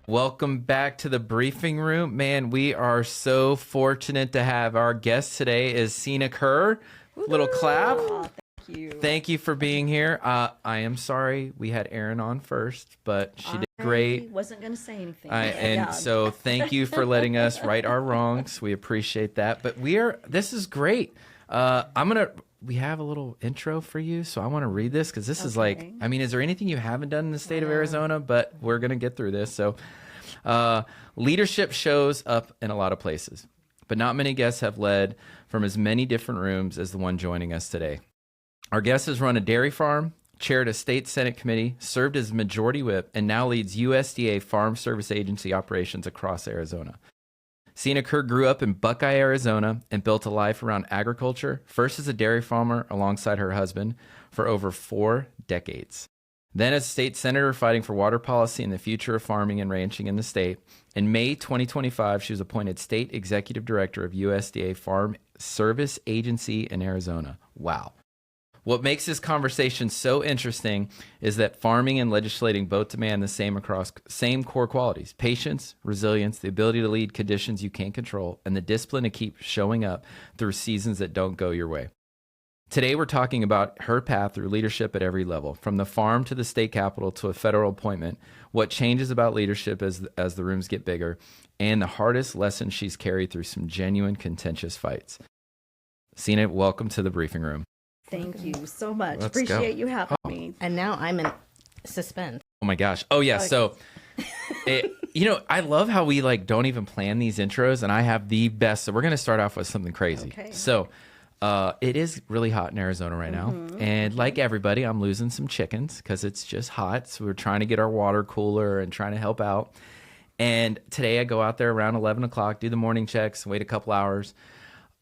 Welcome back to the briefing room. Man, we are so fortunate to have our guest today is Sine Kerr. Little clap. Oh, thank you. Thank you for being here. I am sorry we had Erin on first, but she did great. I wasn't going to say anything. So thank you for letting us right our wrongs. We appreciate that. But this is great. We have a little intro for you, so I want to read this because this is like, is there anything you haven't done in the state of Arizona? But we're going to get through this. So leadership shows up in a lot of places, but not many guests have led from as many different rooms as the one joining us today. Our guest has run a dairy farm, chaired a state Senate committee, served as majority whip, and now leads USDA Farm Service Agency operations across Arizona. Sine Kerr grew up in Buckeye, Arizona, and built a life around agriculture, first as a dairy farmer alongside her husband for over 4 decades. Then as state senator fighting for water policy and the future of farming and ranching in the state. In May 2025, she was appointed state executive director of USDA Farm Service Agency in Arizona. Wow. What makes this conversation so interesting is that farming and legislating both demand the same core qualities: patience, resilience, the ability to lead conditions you can't control, and the discipline to keep showing up through seasons that don't go your way. Today, we're talking about her path through leadership at every level, from the farm to the state capitol to a federal appointment, what changes about leadership as the rooms get bigger, and the hardest lesson she's carried through some genuine contentious fights. Sine, welcome to the briefing room. Thank you so much. Appreciate you having me. And now I'm in suspense. Oh my gosh. Oh yeah. So, I love how we don't even plan these intros, and I have the best. So we're going to start off with something crazy. Okay. So it is really hot in Arizona right now. And like everybody, I'm losing some chickens because it's just hot. So we're trying to get our water cooler and trying to help out. And today I go out there around 11 o'clock, do the morning checks, wait a couple hours.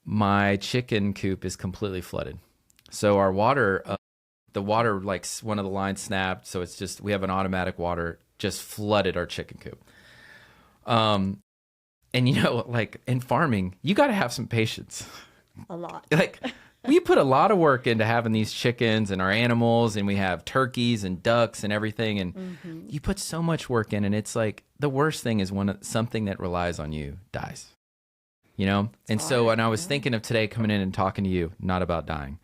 My chicken coop is completely flooded. So our water, one of the lines snapped. So it's just, we have an automatic water, just flooded our chicken coop. And in farming, you got to have some patience. A lot. We put a lot of work into having these chickens and our animals, and we have turkeys and ducks and everything. And you put so much work in, and it's like the worst thing is when something that relies on you dies, And so when I was thinking of today coming in and talking to you, not about dying,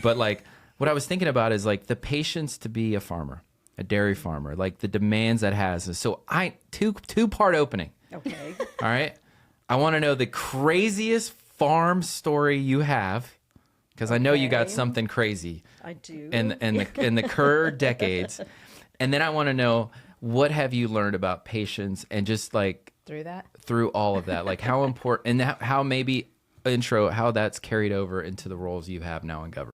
but what I was thinking about is the patience to be a farmer, a dairy farmer, the demands that has. So two-part opening. Okay. All right. I want to know the craziest farm story you have, because I know you got something crazy. I do. In the Kerr decades. And then I want to know, what have you learned about patience and just through all of that, how important, and how maybe how that's carried over into the roles you have now in government.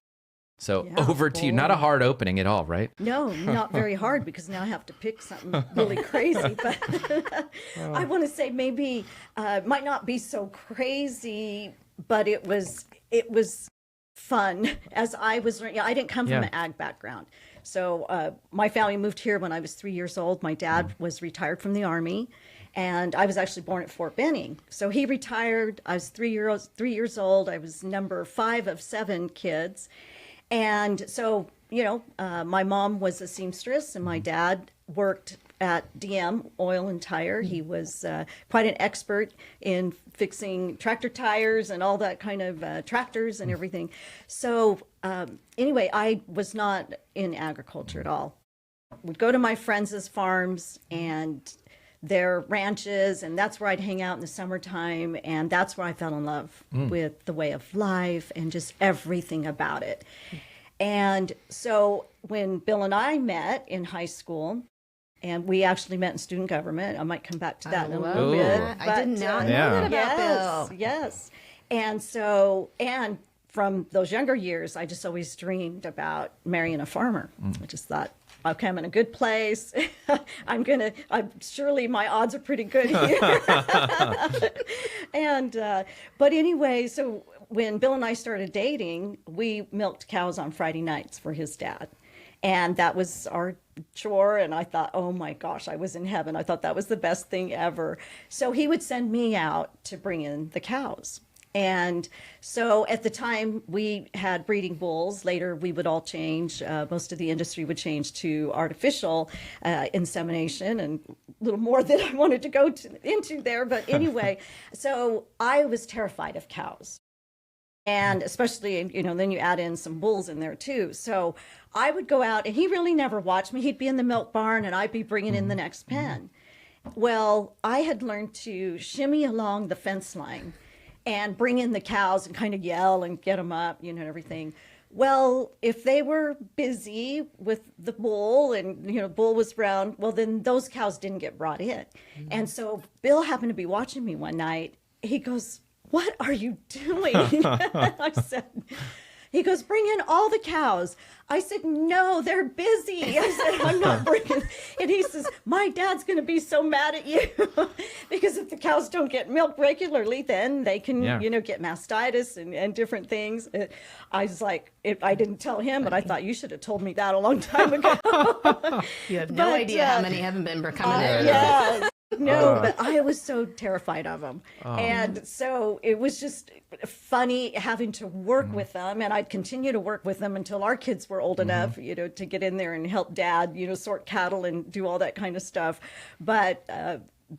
So over to you. Not a hard opening at all, right? No, not very hard, because now I have to pick something really crazy. But I want to say maybe might not be so crazy, but it was fun. As I was, I didn't come from an ag background. So my family moved here when I was 3 years old. My dad was retired from the Army, and I was actually born at Fort Benning. So he retired. I was 3 years old. I was number 5 of 7 kids. And so, my mom was a seamstress, and my dad worked at DM Oil and Tire. He was quite an expert in fixing tractor tires and all that kind of tractors and everything. So anyway, I was not in agriculture at all. Would go to my friends' farms and their ranches, and that's where I'd hang out in the summertime, and that's where I fell in love with the way of life and just everything about it. And so when Bill and I met in high school, and we actually met in student government. I might come back to that in a little bit. But, I did not know that about Bill. Yes. And from those younger years, I just always dreamed about marrying a farmer. I just thought, okay, I'm in a good place. Surely my odds are pretty good here. But anyway, so when Bill and I started dating, we milked cows on Friday nights for his dad. And that was our chore. And I thought, oh my gosh, I was in heaven. I thought that was the best thing ever. So he would send me out to bring in the cows. And so at the time we had breeding bulls. Later we would all change. Most of the industry would change to artificial insemination, and a little more that I wanted to go into there. But anyway, so I was terrified of cows. And especially, then you add in some bulls in there too. So I would go out, and he really never watched me. He'd be in the milk barn and I'd be bringing in the next pen. Well, I had learned to shimmy along the fence line and bring in the cows and kind of yell and get them up, and everything. Well, if they were busy with the bull and, bull was around, well, then those cows didn't get brought in. And so Bill happened to be watching me one night. He goes, "What are you doing?" I said, he goes, "Bring in all the cows." I said, "No, they're busy." I said, "I'm not bringing." And he says, "My dad's going to be so mad at you because if the cows don't get milk regularly, then they can, get mastitis and different things." I was like, I didn't tell him, but I thought you should have told me that a long time ago. You have no idea how many haven't been coming in. Yeah. No, but I was so terrified of them. And so it was just funny having to work with them. And I'd continue to work with them until our kids were old enough, to get in there and help dad, sort cattle and do all that kind of stuff. But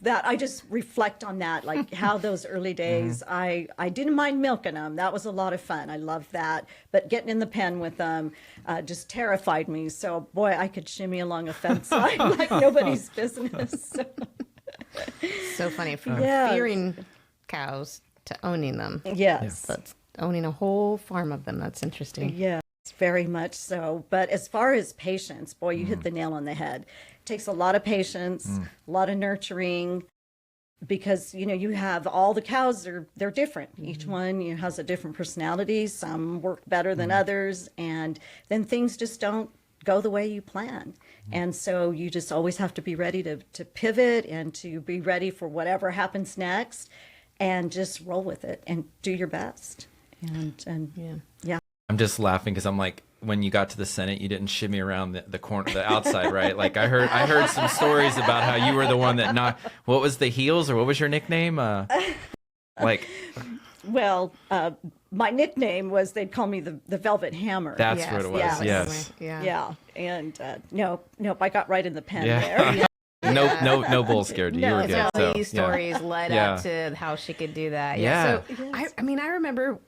that I just reflect on that, like how those early days, I didn't mind milking them. That was a lot of fun. I loved that. But getting in the pen with them just terrified me. So, boy, I could shimmy along a fence line like nobody's business. So funny, from fearing cows to owning them. Yes. That's owning a whole farm of them. That's interesting. Yes, very much so. But as far as patience, boy, you hit the nail on the head. It takes a lot of patience, a lot of nurturing, because, you have all the cows, they're different. Each one has a different personality. Some work better than others. And then things just don't go the way you plan. And so you just always have to be ready to pivot and to be ready for whatever happens next and just roll with it and do your best. And yeah. I'm just laughing because I'm like, when you got to the Senate, you didn't shimmy around the corner, the outside, right? Like I heard some stories about how you were the one that knocked. What was the heels, or what was your nickname? Well, my nickname was, they'd call me the Velvet Hammer. That's what it was. Yes. Yeah. And nope, I got right in the pen there. No bull scared you. You were good. All these stories led up to how she could do that. Yeah. So I remember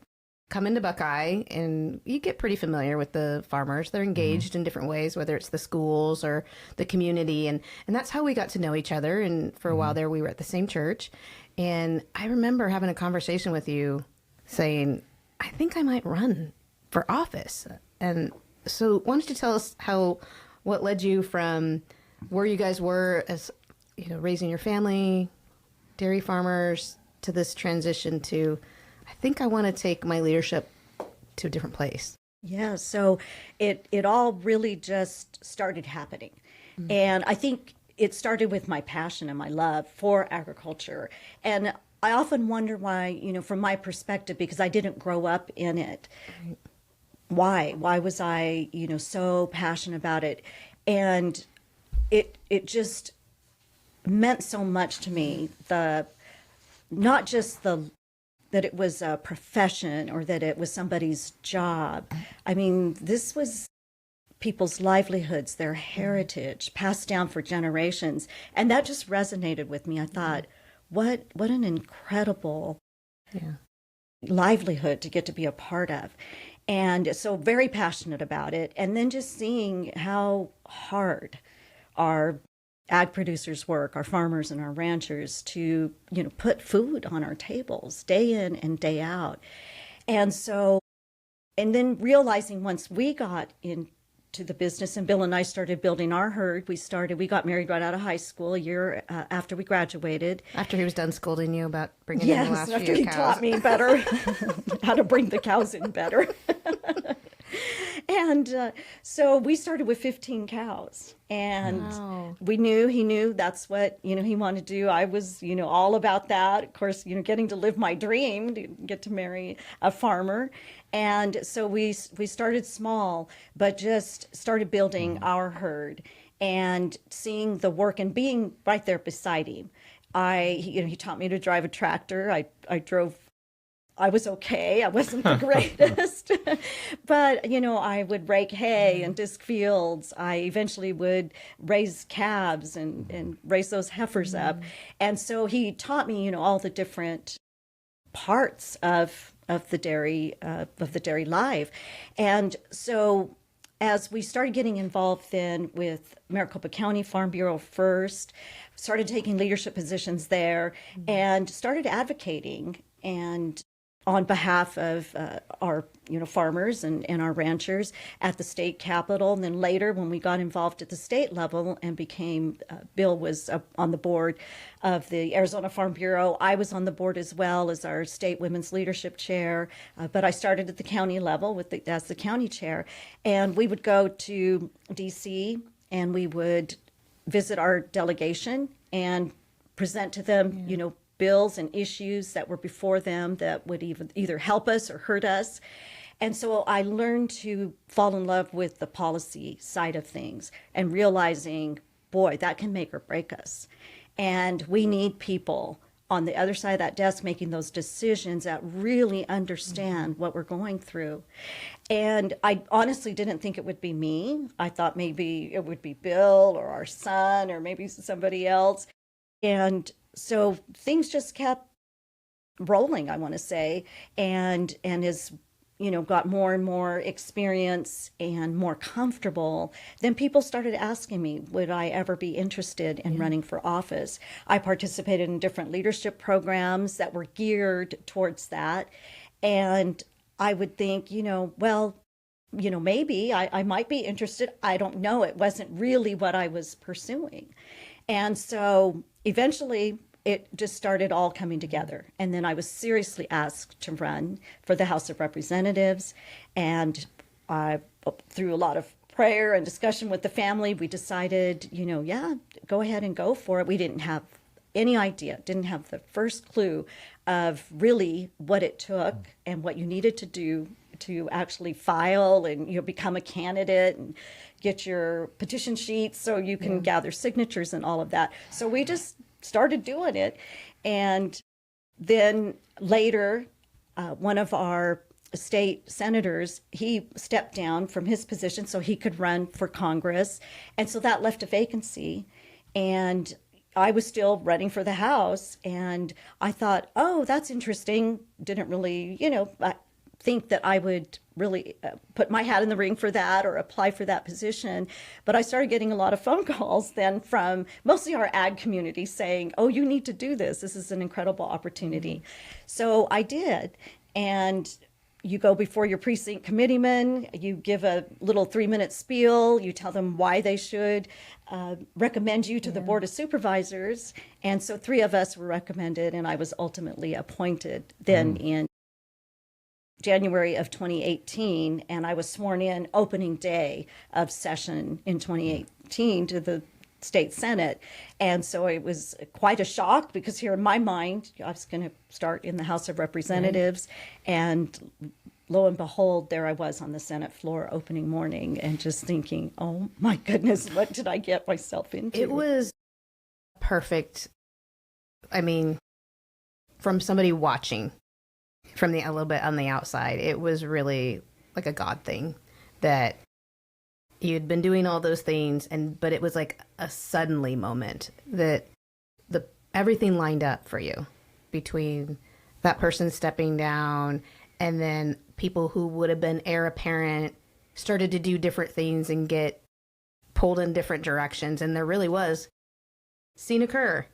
coming to Buckeye, and you get pretty familiar with the farmers. They're engaged in different ways, whether it's the schools or the community, and that's how we got to know each other. And for a while there, we were at the same church. And I remember having a conversation with you saying, I think I might run for office. And so why don't you tell us what led you from where you guys were as, raising your family, dairy farmers, to this transition to, I think I want to take my leadership to a different place. Yeah, so it all really just started happening. And I think it started with my passion and my love for agriculture. And I often wonder why, from my perspective, because I didn't grow up in it. Why was I, so passionate about it? And it just meant so much to me. Not just that it was a profession or that it was somebody's job. I mean, this was people's livelihoods, their heritage, passed down for generations. And that just resonated with me. I thought, what an incredible livelihood to get to be a part of. And so very passionate about it. And then just seeing how hard our ag producers work, our farmers and our ranchers, to, put food on our tables day in and day out. And then realizing once we got into the business, and Bill and I started building our herd, we got married right out of high school a year after we graduated. After he was done scolding you about bringing in the last few cows. Yes, after he taught me better how to bring the cows in better. And so we started with 15 cows, and he knew that's what, he wanted to do. I was, all about that. Of course, getting to live my dream, to get to marry a farmer. And so we started small, but just started building our herd and seeing the work and being right there beside him. He taught me to drive a tractor. I drove I was okay. I wasn't the greatest, but I would rake hay and disc fields. I eventually would raise calves and raise those heifers up. And so he taught me, all the different parts of the dairy life. And so as we started getting involved then with Maricopa County Farm Bureau first, started taking leadership positions there, and started advocating and on behalf of our farmers and our ranchers at the state capitol. And then later, when we got involved at the state level and became, Bill was on the board of the Arizona Farm Bureau. I was on the board as well as our state women's leadership chair, but I started at the county level as the county chair. And we would go to DC and we would visit our delegation and present to them, bills and issues that were before them that would either help us or hurt us. And so I learned to fall in love with the policy side of things and realizing, boy, that can make or break us. And we need people on the other side of that desk making those decisions that really understand what we're going through. And I honestly didn't think it would be me. I thought maybe it would be Bill or our son or maybe somebody else. And so things just kept rolling, I want to say, and as got more and more experience and more comfortable, then people started asking me, would I ever be interested in running for office? I participated in different leadership programs that were geared towards that, and I would think, maybe I might be interested. I don't know. It wasn't really what I was pursuing. And so eventually it just started all coming together. And then I was seriously asked to run for the House of Representatives. And through a lot of prayer and discussion with the family, we decided, go ahead and go for it. We didn't have any idea, didn't have the first clue of really what it took and what you needed to do to actually file and become a candidate and get your petition sheets so you can gather signatures and all of that. So we just started doing it. And then later, one of our state senators, he stepped down from his position so he could run for Congress. And so that left a vacancy. And I was still running for the House. And I thought, oh, that's interesting. Didn't really, think that I would really put my hat in the ring for that or apply for that position. But I started getting a lot of phone calls then from mostly our ag community saying, oh, you need to do this. This is an incredible opportunity. So I did. And you go before your precinct committeeman, you give a little 3-minute spiel, you tell them why they should recommend you to the Board of Supervisors. And so 3 of us were recommended, and I was ultimately appointed then in January of 2018, and I was sworn in opening day of session in 2018 to the state Senate. And so it was quite a shock because here in my mind, I was going to start in the House of Representatives. And lo and behold, there I was on the Senate floor opening morning and just thinking, oh my goodness, what did I get myself into? It was perfect. I mean, from somebody watching from a little bit on the outside, it was really like a God thing that you'd been doing all those things, but it was like a suddenly moment that everything lined up for you between that person stepping down and then people who would have been heir apparent started to do different things and get pulled in different directions. And there really was Sine Kerr.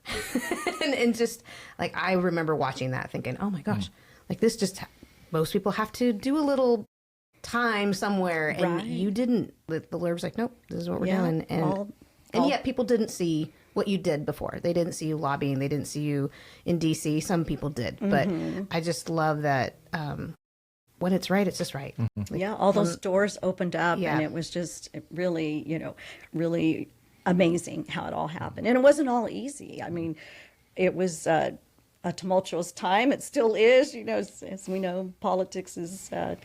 and just like, I remember watching that thinking, oh my gosh, like this just, most people have to do a little time somewhere. And you didn't. The Lord was like, nope, this is what we're doing. And yet people didn't see what you did before. They didn't see you lobbying. They didn't see you in DC. Some people did. But I just love that when it's right, it's just right. Like, all those doors opened up and it was just really, really amazing how it all happened. And it wasn't all easy. I mean, it was a tumultuous time. It still is, as we know, politics is a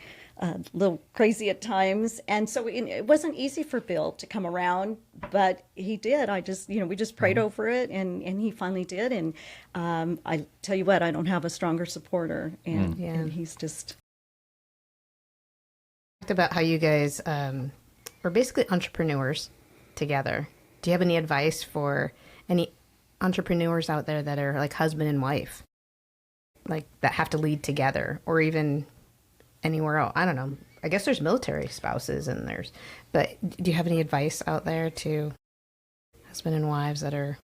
little crazy at times. And so it wasn't easy for Bill to come around, but he did. We just prayed over it, and he finally did. And I tell you what, I don't have a stronger supporter. And he's just... Talked about how you guys were basically entrepreneurs together. Do you have any advice for any entrepreneurs out there that are like husband and wife, like that have to lead together, or even anywhere else? I don't know. I guess there's military spouses but do you have any advice out there to husband and wives that are...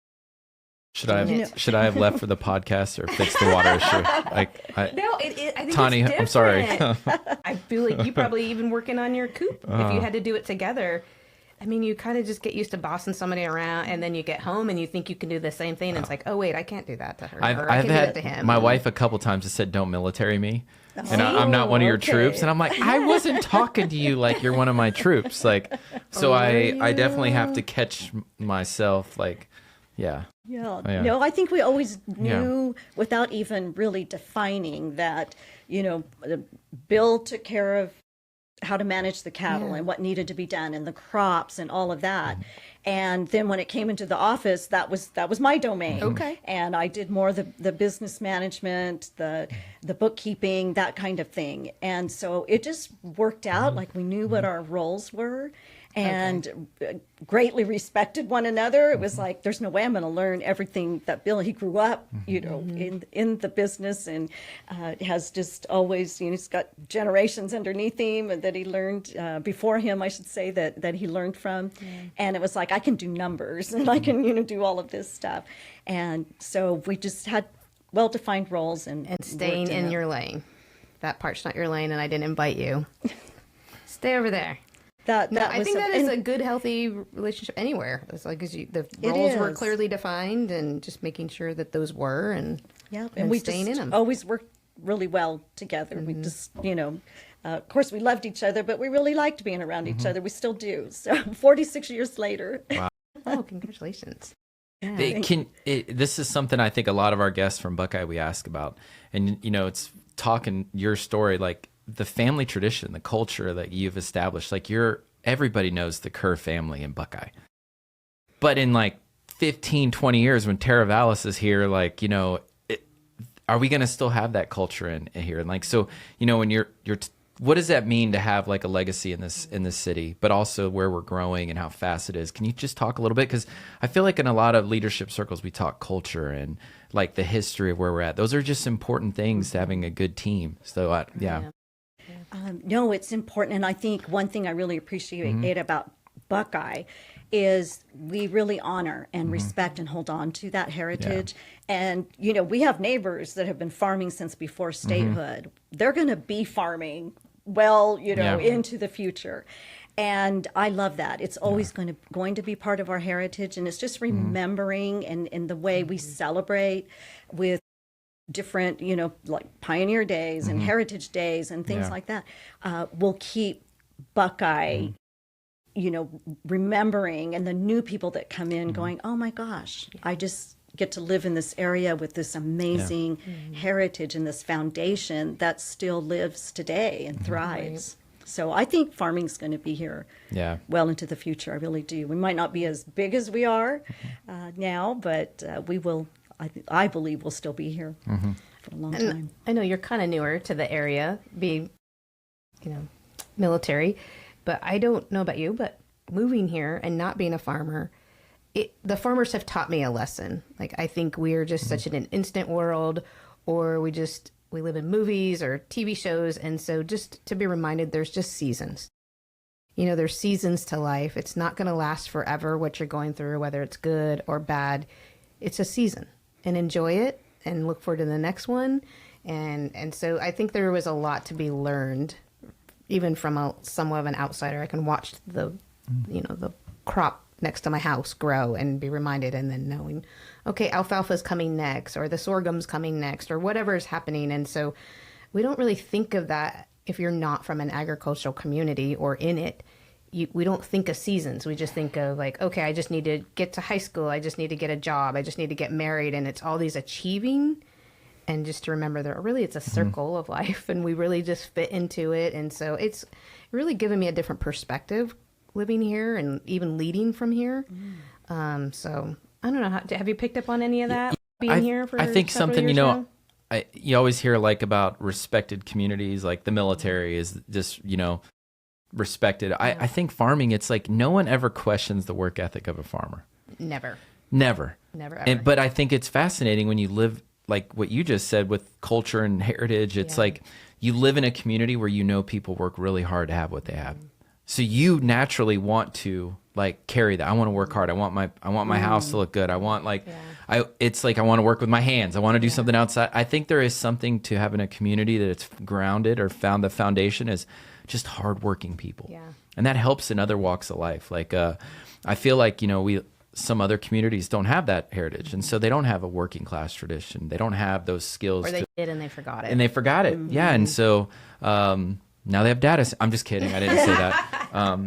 Should I have left for the podcast or fix the water issue? No, I think Tani, it's I'm sorry. I feel like you probably even working on your coop if you had to do it together. I mean, you kind of just get used to bossing somebody around, and then you get home and you think you can do the same thing. And it's like, oh wait, I can't do that to her. I've had to him. My wife a couple times has said, "Don't military me," and I'm not one of your troops. And I'm like, I wasn't talking to you like you're one of my troops. Like, so I definitely have to catch myself. Like, yeah. No, I think we always knew without even really defining that, Bill took care of how to manage the cattle and what needed to be done and the crops and all of that. And then when it came into the office, that was my domain. Okay. And I did more the business management, the bookkeeping, that kind of thing. And so it just worked out like we knew what our roles were, and greatly respected one another. It was like, there's no way I'm going to learn everything that Bill, he grew up, in the business, and has just always, he's got generations underneath him that he learned before him, I should say, that he learned from. And it was like, I can do numbers and I can, do all of this stuff. And so we just had well-defined roles and staying in your lane. That part's not your lane, and I didn't invite you. Stay over there. I think that is a good, healthy relationship anywhere. As long as the roles were clearly defined, and just making sure that those were, and we staying just in them. Always worked really well together. We just, of course, we loved each other, but we really liked being around each other. We still do. So 46 years later. Wow. Oh, congratulations. Yeah. This is something I think a lot of our guests from Buckeye we ask about, and it's talking your story, like the family tradition, the culture that you've established. Like everybody knows the Kerr family in Buckeye, but in like 15, 20 years when Terra Vallis is here, like are we going to still have that culture in here? And like, so when you're what does that mean to have like a legacy in this city, but also where we're growing and how fast it is? Can you just talk a little bit? Because I feel like in a lot of leadership circles, we talk culture and like the history of where we're at. Those are just important things to having a good team. So no, it's important. And I think one thing I really appreciate about Buckeye is we really honor and respect and hold on to that heritage. And, we have neighbors that have been farming since before statehood. They're going to be farming into the future. And I love that. It's always going to be part of our heritage. And it's just remembering and the way we celebrate with different, like Pioneer Days and Heritage Days and things like that, will keep Buckeye, remembering, and the new people that come in going, oh my gosh, I just get to live in this area with this amazing heritage and this foundation that still lives today and thrives. Right. So I think farming's going to be here well into the future. I really do. We might not be as big as we are now, but we will. I believe we'll still be here for a long time. I know you're kind of newer to the area, being, military, but I don't know about you, but moving here and not being a farmer, the farmers have taught me a lesson. Like, I think we're just such in an instant world, or we live in movies or TV shows. And so just to be reminded, there's just seasons. There's seasons to life. It's not going to last forever, what you're going through, whether it's good or bad. It's a season. And enjoy it and look forward to the next one. And so I think there was a lot to be learned, even from somewhat of an outsider. I can watch the crop next to my house grow and be reminded, and then knowing, okay, alfalfa's coming next, or the sorghum's coming next, or whatever is happening. And so we don't really think of that if you're not from an agricultural community or in it. We don't think of seasons. We just think of like, okay, I just need to get to high school. I just need to get a job. I just need to get married. And it's all these achieving. and just to remember that really it's a circle of life, and we really just fit into it. And so it's really given me a different perspective living here and even leading from here. So I don't know. Have you picked up on any of that being here for I think several something, years you know, now? you always hear like about respected communities, like the military is just, you know, respected. I think farming, it's like no one ever questions the work ethic of a farmer. Never Ever. But I think it's fascinating when you live like what you just said with culture and heritage. It's like you live in a community where you know people work really hard to have what they have. So you naturally want to like carry that. I want to work hard. I want my house to look good. I want like it's like I want to work with my hands. I want to do something outside. I think there is something to having a community that's grounded or found the foundation is just hardworking people. Yeah. And that helps in other walks of life. Like I feel like, you know, some other communities don't have that heritage, and so they don't have a working class tradition. They don't have those skills. Or they did and they forgot it. And they forgot it. Yeah, and so now they have data. I'm just kidding. I didn't say that.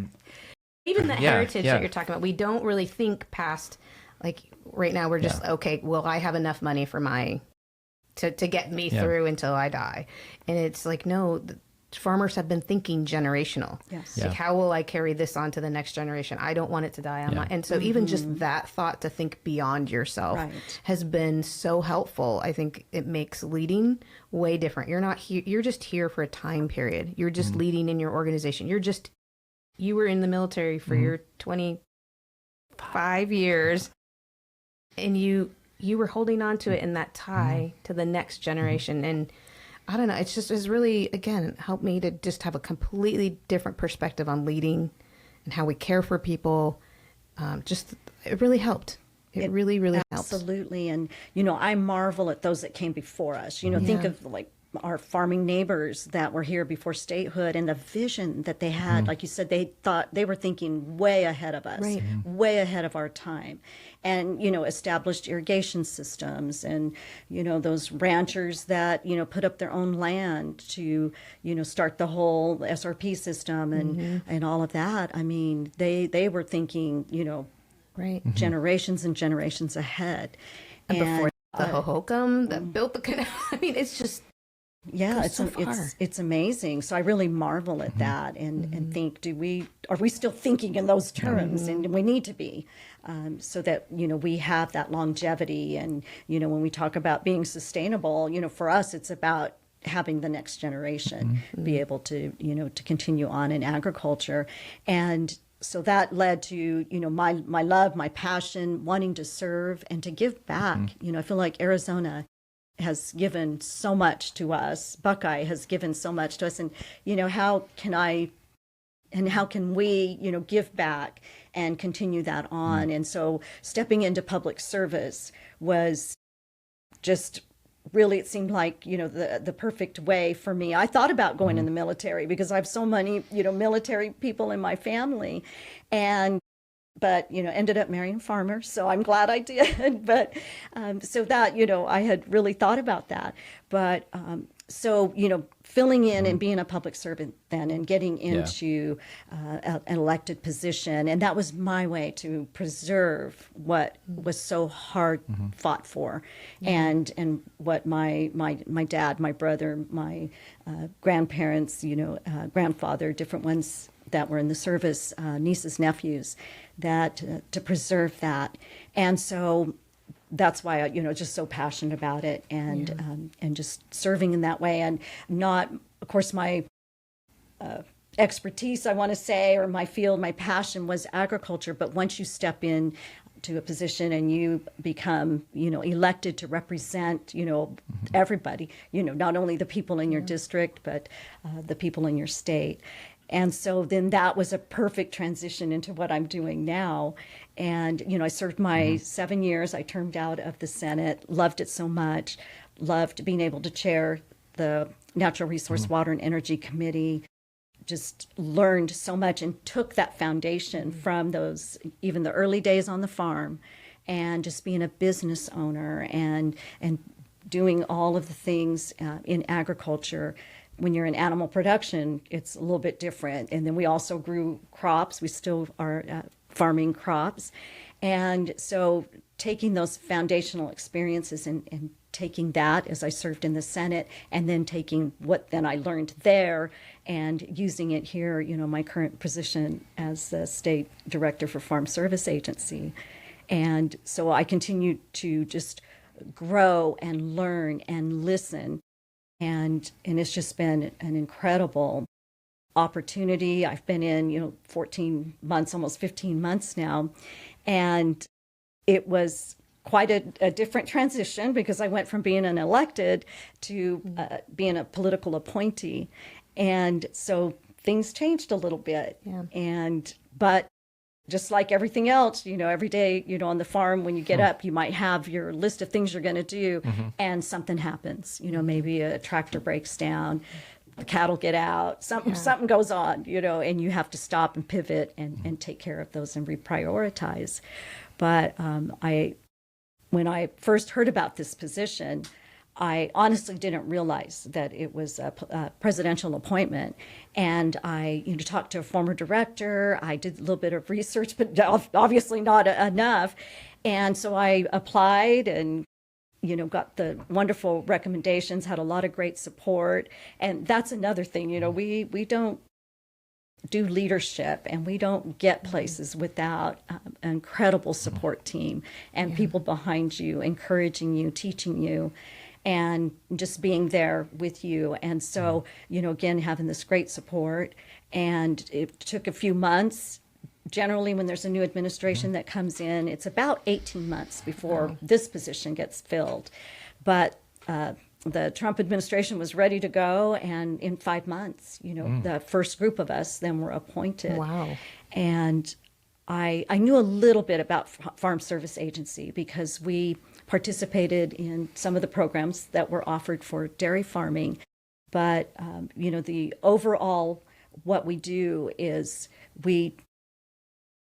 Even the heritage that you're talking about, we don't really think past, like right now we're just, okay, well, I have enough money for to get me through until I die. And it's like, no, farmers have been thinking generational. Yes. Like, how will I carry this on to the next generation? I don't want it to die on my... And so even just that thought to think beyond yourself has been so helpful. I think it makes leading way different. You're not here, you're just here for a time period. You're just leading in your organization. You were in the military for your 25 years, and you were holding on to it in that tie to the next generation. And I don't know, it's really, again, helped me to just have a completely different perspective on leading and how we care for people. It really helped. It really, really helped. Absolutely. And, you know, I marvel at those that came before us. You know, think of like our farming neighbors that were here before statehood and the vision that they had. Like you said, they were thinking way ahead of us, way ahead of our time. And, you know, established irrigation systems and, you know, those ranchers that, you know, put up their own land to, you know, start the whole SRP system and all of that. I mean, they were thinking, you know, generations and generations ahead. And before the Hohokam that built the canal, I mean, it's just... Yeah, it's amazing. So I really marvel at that and think, are we still thinking in those terms? And we need to be, so that, you know, we have that longevity. And, you know, when we talk about being sustainable, you know, for us, it's about having the next generation be able to, you know, to continue on in agriculture. And so that led to, you know, my love, my passion, wanting to serve and to give back. You know, I feel like Arizona has given so much to us. Buckeye has given so much to us. And, you know, how can we, you know, give back and continue that on? And so stepping into public service was just really, it seemed like, you know, the perfect way for me. I thought about going in the military because I have so many, you know, military people in my family, but, you know, ended up marrying a farmer. So I'm glad I did. But so that, you know, I had really thought about that. But so, you know, filling in and being a public servant then and getting into an elected position. And that was my way to preserve what was so hard fought for. And what my dad, my brother, my grandparents, you know, grandfather, different ones that were in the service, nieces, nephews, that to preserve that. And so that's why I, you know, just so passionate about it and just serving in that way. And not, of course, my expertise, I want to say, or my field, my passion was agriculture. But once you step in to a position and you become, you know, elected to represent, you know, everybody, you know, not only the people in your district, but the people in your state. And so then that was a perfect transition into what I'm doing now. And, you know, I served my 7 years. I termed out of the Senate, loved it so much, loved being able to chair the Natural Resource, Water, and Energy Committee, just learned so much and took that foundation from those, even the early days on the farm, and just being a business owner and doing all of the things in agriculture. When you're in animal production, it's a little bit different. And then we also grew crops. We still are farming crops. And so taking those foundational experiences and taking that as I served in the Senate, and then taking what then I learned there and using it here, my current position as the state director for Farm Service Agency. And so I continue to just grow and learn and listen. And it's just been an incredible opportunity. I've been in, 14 months, almost 15 months now. And it was quite a different transition because I went from being an elected to being a political appointee. And so things changed a little bit. Yeah. But just like everything else, every day, on the farm, when you get up, you might have your list of things you're going to do, and something happens. Maybe a tractor breaks down, the cattle get out, something goes on, and you have to stop and pivot and take care of those and reprioritize. But when I first heard about this position, I honestly didn't realize that it was a presidential appointment. And I talked to a former director. I did a little bit of research, but obviously not enough. And so I applied and got the wonderful recommendations, had a lot of great support. And that's another thing, we don't do leadership and we don't get places without an incredible support team and people behind you, encouraging you, teaching you, and just being there with you. And so, again, having this great support. And it took a few months. Generally, when there's a new administration that comes in, it's about 18 months before this position gets filled. But the Trump administration was ready to go, and in 5 months, the first group of us then were appointed. Wow. And I knew a little bit about Farm Service Agency because we participated in some of the programs that were offered for dairy farming. But, the overall, what we do is we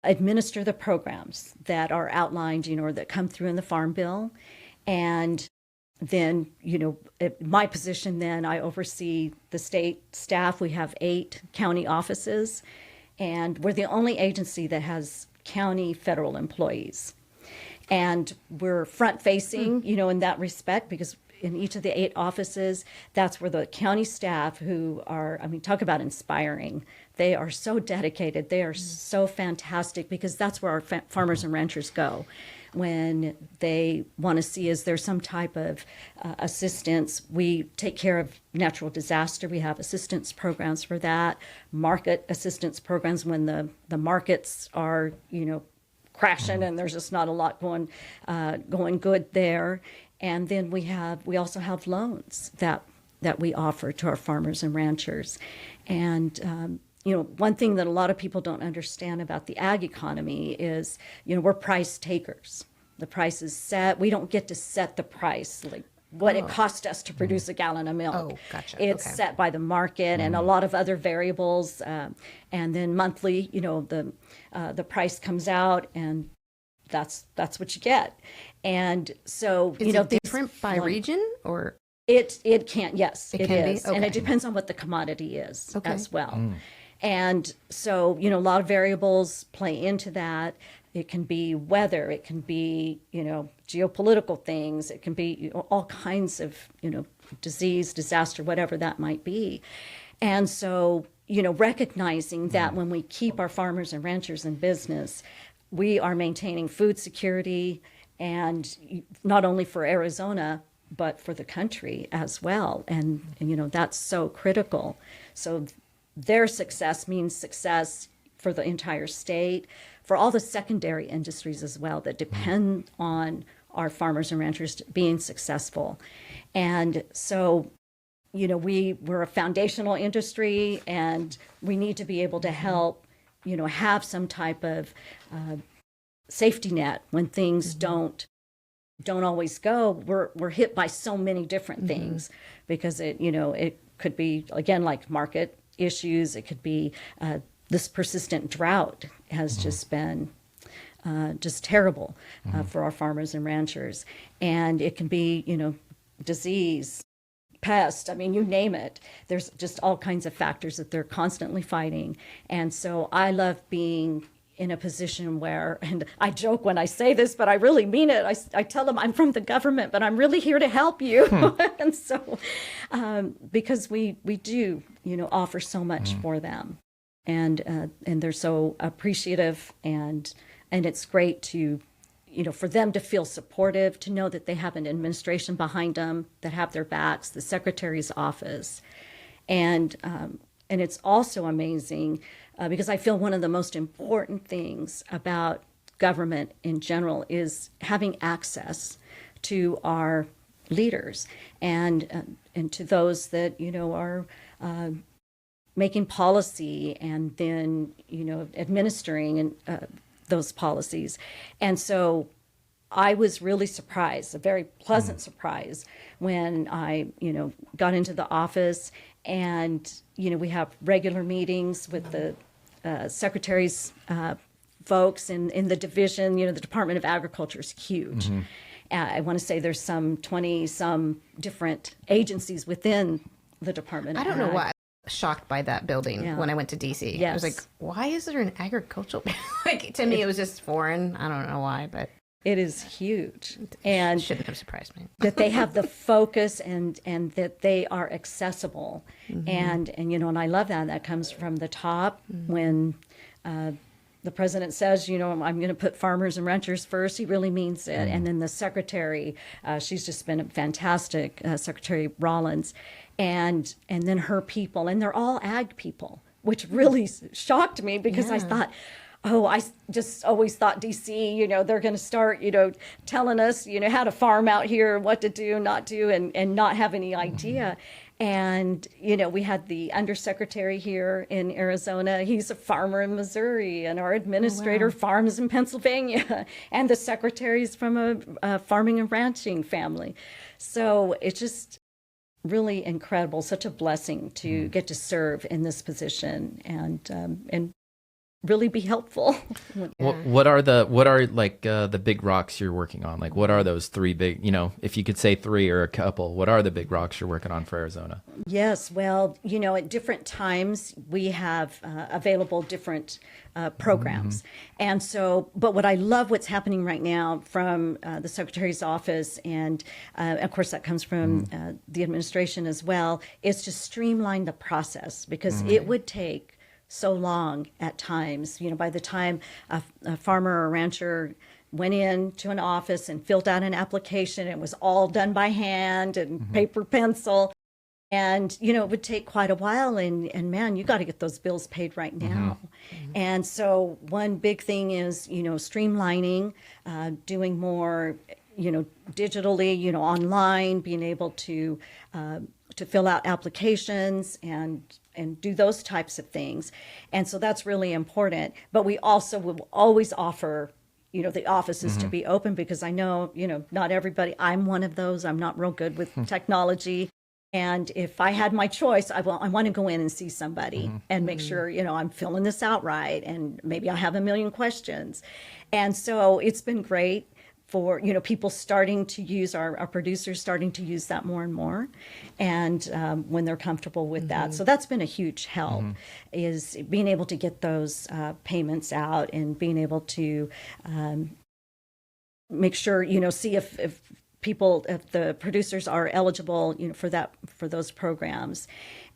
administer the programs that are outlined, or that come through in the Farm Bill. And then, my position then, I oversee the state staff. We have 8 county offices, and we're the only agency that has county federal employees. And we're front-facing, in that respect, because in each of the 8 offices, that's where the county staff who are, talk about inspiring. They are so dedicated. They are so fantastic, because that's where our farmers and ranchers go when they want to see, is there some type of assistance. We take care of natural disaster. We have assistance programs for that, market assistance programs when the markets are, crashing and there's just not a lot going good there. And then we also have loans that we offer to our farmers and ranchers. And one thing that a lot of people don't understand about the ag economy is, we're price takers. The price is set. We don't get to set the price, like what it costs us to produce a gallon of milk. Oh, gotcha. It's set by the market and a lot of other variables. And then monthly, the price comes out, and that's what you get. And so, is it different by region, or? It can, yes, it can is. be? Okay. And it depends on what the commodity is as well. And so, a lot of variables play into that. It can be weather, it can be, geopolitical things, it can be all kinds of, disease, disaster, whatever that might be. And so, recognizing that when we keep our farmers and ranchers in business, we are maintaining food security, and not only for Arizona, but for the country as well. And that's so critical. So their success means success for the entire state, for all the secondary industries as well that depend on our farmers and ranchers being successful. And so, we're a foundational industry, and we need to be able to help, have some type of safety net when things don't always go. We're hit by so many different things, because it could be, again, like market issues. It could be this persistent drought has just been just terrible for our farmers and ranchers. And it can be, disease, pest, you name it. There's just all kinds of factors that they're constantly fighting. And so I love being in a position where, and I joke when I say this, but I really mean it. I tell them I'm from the government, but I'm really here to help you. And so, because we do, offer so much for them, and they're so appreciative, and it's great to, for them to feel supportive, to know that they have an administration behind them that have their backs, the secretary's office, and it's also amazing. Because I feel one of the most important things about government in general is having access to our leaders and to those that are making policy and then administering and those policies. And so I was really surprised, a very pleasant surprise, when I got into the office. And, we have regular meetings with the secretary's folks in the division. The Department of Agriculture is huge. I want to say there's some 20-some different agencies within the Department. I don't know why. Shocked by that building when I went to DC. Yes. I was like, why is there an agricultural? To me, it was just foreign. I don't know why, but it is huge, and shouldn't have surprised me. that they have the focus and that they are accessible, and and I love that. That comes from the top when the president says, I'm going to put farmers and ranchers first. He really means it. And then the secretary, she's just been fantastic, Secretary Rollins, and then her people, and they're all ag people, which really shocked me because I thought, I just always thought DC, they're going to start, telling us, how to farm out here, what to do, not do, and not have any idea. And, we had the undersecretary here in Arizona. He's a farmer in Missouri, and our administrator farms in Pennsylvania, and the secretary's from a farming and ranching family. So it's just really incredible, such a blessing to get to serve in this position and really be helpful. What are like the big rocks you're working on? Like, what are those three big, if you could say three or a couple, what are the big rocks you're working on for Arizona? Yes, well, at different times we have available different programs. And so, but what I love what's happening right now from the Secretary's office, and of course that comes from the administration as well, is to streamline the process, because it would take so long at times. By the time a farmer or rancher went into an office and filled out an application, it was all done by hand and paper pencil. And, it would take quite a while. And man, you got to get those bills paid right now. And so one big thing is, streamlining, doing more, digitally, online, being able to fill out applications and do those types of things. And so that's really important. But we also will always offer, the offices to be open, because I know, not everybody, I'm one of those. I'm not real good with technology. And if I had my choice, I want to go in and see somebody and make sure, I'm filling this out right. And maybe I have a million questions. And so it's been great for, people starting to use, our producers starting to use that more and more. And when they're comfortable with that. So that's been a huge help, is being able to get those payments out and being able to make sure, see if the producers are eligible, for those programs.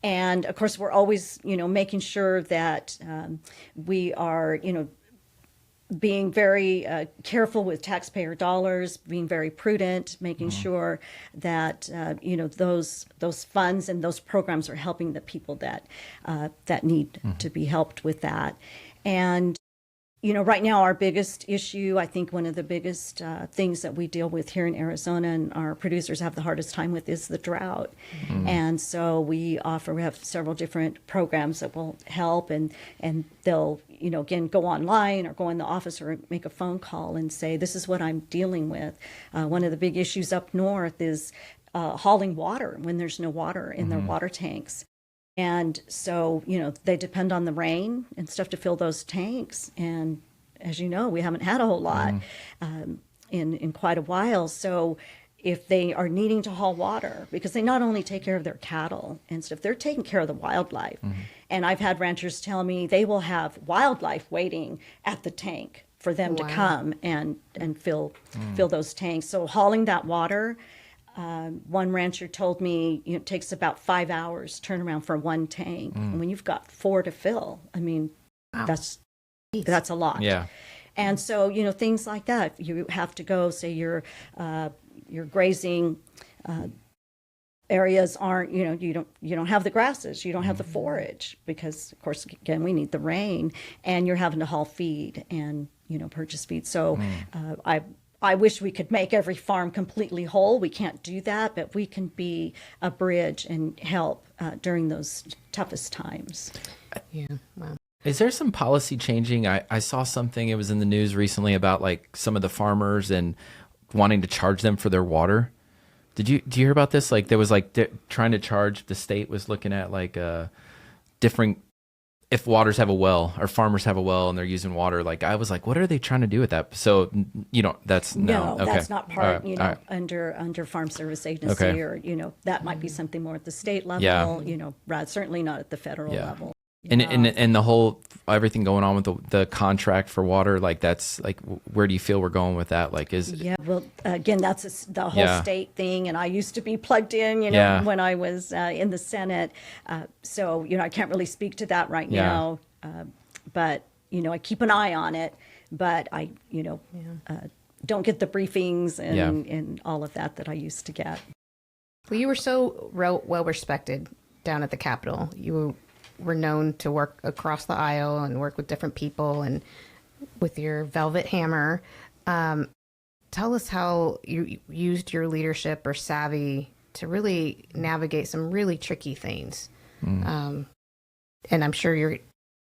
And of course, we're always, making sure that we are, being very careful with taxpayer dollars, being very prudent, making sure that those funds and those programs are helping the people that need to be helped with that. And right now our biggest issue, I think one of the biggest things that we deal with here in Arizona and our producers have the hardest time with, is the drought. And so we have several different programs that will help, and they'll, again, go online or go in the office or make a phone call and say, this is what I'm dealing with. One of the big issues up north is hauling water when there's no water in their water tanks. And so, they depend on the rain and stuff to fill those tanks. And as you know, we haven't had a whole lot in quite a while. So if they are needing to haul water, because they not only take care of their cattle and stuff, they're taking care of the wildlife. And I've had ranchers tell me they will have wildlife waiting at the tank for them to come and fill those tanks. So hauling that water, one rancher told me, it takes about 5 hours turnaround for one tank. And when you've got 4 to fill, I mean, that's a lot. Yeah. And so, things like that, you have to go, say your grazing areas aren't, you don't have the grasses, you don't have the forage, because of course, again, we need the rain, and you're having to haul feed and, purchase feed. So I wish we could make every farm completely whole. We can't do that, but we can be a bridge and help during those toughest times. Yeah. Wow. Is there some policy changing? I saw something, it was in the news recently about like some of the farmers and wanting to charge them for their water. Do you hear about this? Like there was like trying to charge, the state was looking at like different, if waters have a well or farmers have a well and they're using water, like I was like, what are they trying to do with that? So, that's no, okay. that's not part, All right. under Farm Service Agency, Okay. or, that might be something more at the state level, Yeah. Certainly not at the federal level. And the whole, everything going on with the contract for water, like that's like, where do you feel we're going with that? Like Well, again, that's the whole state thing. And I used to be plugged in, when I was in the Senate. So, I can't really speak to that right now. But, I keep an eye on it. But I, don't get the briefings and all of that I used to get. Well, you were so well respected down at the Capitol. You were known to work across the aisle and work with different people and with your velvet hammer. Tell us how you used your leadership or savvy to really navigate some really tricky things. And I'm sure you're